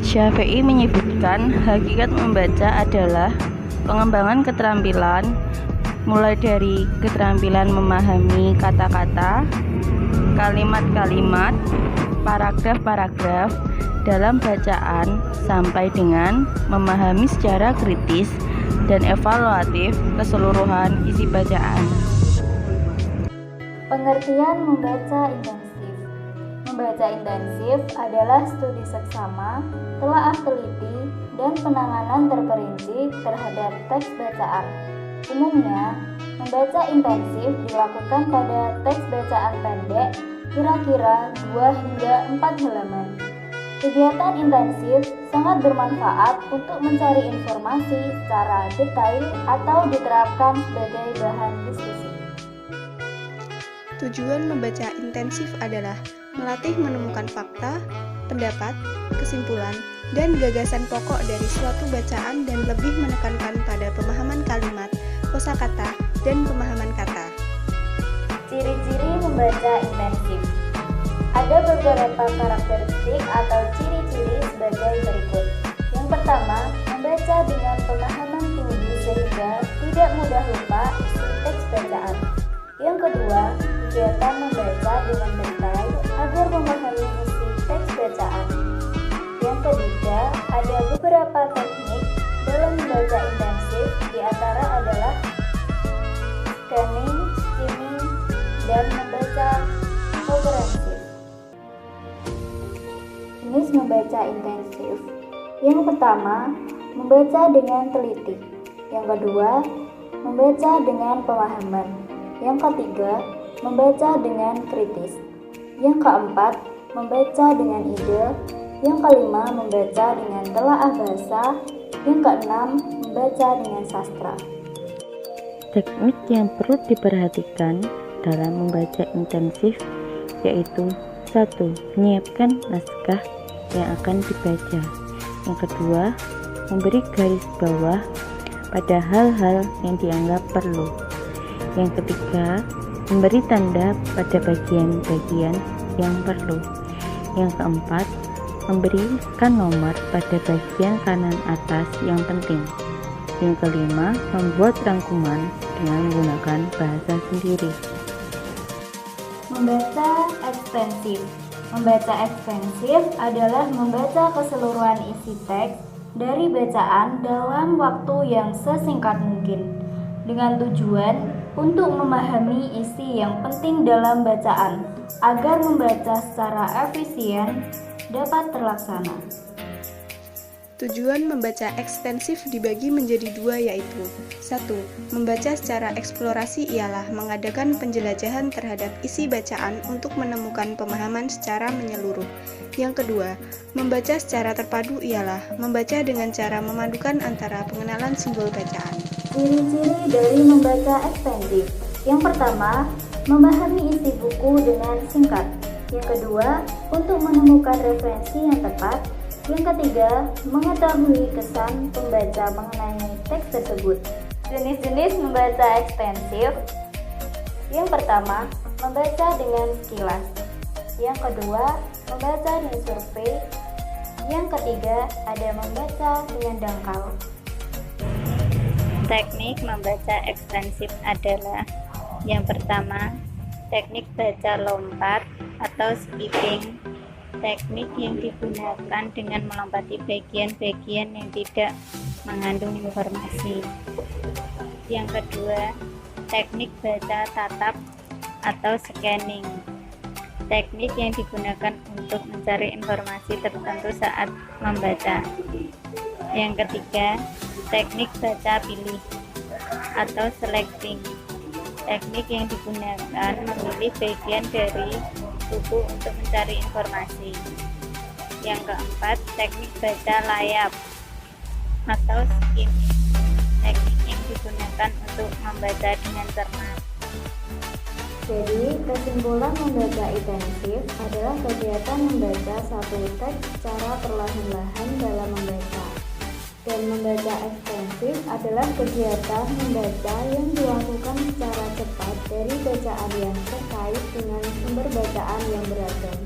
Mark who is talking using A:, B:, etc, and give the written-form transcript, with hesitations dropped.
A: Syafi'i menyebutkan hakikat membaca adalah pengembangan keterampilan, mulai dari keterampilan memahami kata-kata, kalimat-kalimat, paragraf-paragraf dalam bacaan sampai dengan memahami secara kritis dan evaluatif keseluruhan isi bacaan.
B: Pengertian membaca intensif. Membaca intensif adalah studi seksama, telaah teliti, dan penanganan terperinci terhadap teks bacaan. Umumnya, membaca intensif dilakukan pada teks bacaan pendek, kira-kira 2 hingga 4 halaman. Kegiatan intensif sangat bermanfaat untuk mencari informasi secara detail atau diterapkan sebagai bahan diskusi.
C: Tujuan membaca intensif adalah melatih menemukan fakta, pendapat, kesimpulan, dan gagasan pokok dari suatu bacaan dan lebih menekankan pada pemahaman kalimat, kosakata, dan pemahaman kata.
B: Ciri-ciri membaca intensif. Ada beberapa karakteristik atau ciri-ciri sebagai berikut. Yang pertama, membaca dengan pemahaman tinggi sehingga tidak mudah lupa isi teks bacaan. Yang kedua, kegiatan membaca dengan detail agar memahami isi teks bacaan. Yang ketiga, ada beberapa teknik dalam membaca intensif, di antara adalah scanning, skimming, dan membaca komprehensif. Jenis membaca intensif. Yang pertama, membaca dengan teliti. Yang kedua, membaca dengan pemahaman. Yang ketiga, membaca dengan kritis. Yang keempat, membaca dengan ide. Yang kelima, membaca dengan telaah bahasa. Yang keenam, membaca dengan sastra.
A: Teknik yang perlu diperhatikan dalam membaca intensif yaitu 1. Menyiapkan naskah yang akan dibaca. Yang kedua, memberi garis bawah pada hal-hal yang dianggap perlu. Yang ketiga, memberi tanda pada bagian-bagian yang perlu. Yang keempat, memberikan nomor pada bagian kanan atas yang penting. Yang kelima, membuat rangkuman dengan menggunakan bahasa sendiri.
B: Membaca ekstensif. Membaca ekstensif adalah membaca keseluruhan isi teks dari bacaan dalam waktu yang sesingkat mungkin, dengan tujuan untuk memahami isi yang penting dalam bacaan, agar membaca secara efisien dapat terlaksana.
C: Tujuan membaca ekstensif dibagi menjadi dua, yaitu 1. Membaca secara eksplorasi ialah mengadakan penjelajahan terhadap isi bacaan untuk menemukan pemahaman secara menyeluruh. Yang kedua, membaca secara terpadu ialah membaca dengan cara memadukan antara pengenalan simbol bacaan.
B: Ciri-ciri dari membaca ekstensif. Yang pertama, memahami isi buku dengan singkat. Yang kedua, untuk menemukan referensi yang tepat. Yang ketiga, mengetahui kesan pembaca mengenai teks tersebut. Jenis-jenis membaca ekstensif. Yang pertama, membaca dengan sekilas. Yang kedua, membaca dengan survei. Yang ketiga, ada membaca dengan dangkal.
D: Teknik membaca ekstensif adalah: yang pertama, teknik baca lompat atau skipping. Teknik yang digunakan dengan melompati bagian-bagian yang tidak mengandung informasi. Yang kedua, teknik baca tatap atau scanning. Teknik yang digunakan untuk mencari informasi tertentu saat membaca. Yang ketiga, teknik baca pilih atau selecting. Teknik yang digunakan memilih bagian dari buku untuk mencari informasi. Yang keempat, teknik baca layap atau skimming. Teknik yang digunakan untuk membaca dengan cermat.
B: Jadi, kesimpulan membaca intensif adalah kegiatan membaca satu teks secara perlahan-lahan dalam membaca. Dan membaca ekstensif adalah kegiatan membaca yang dilakukan secara cepat dari bacaan yang terkait dengan sumber bacaan yang beragam.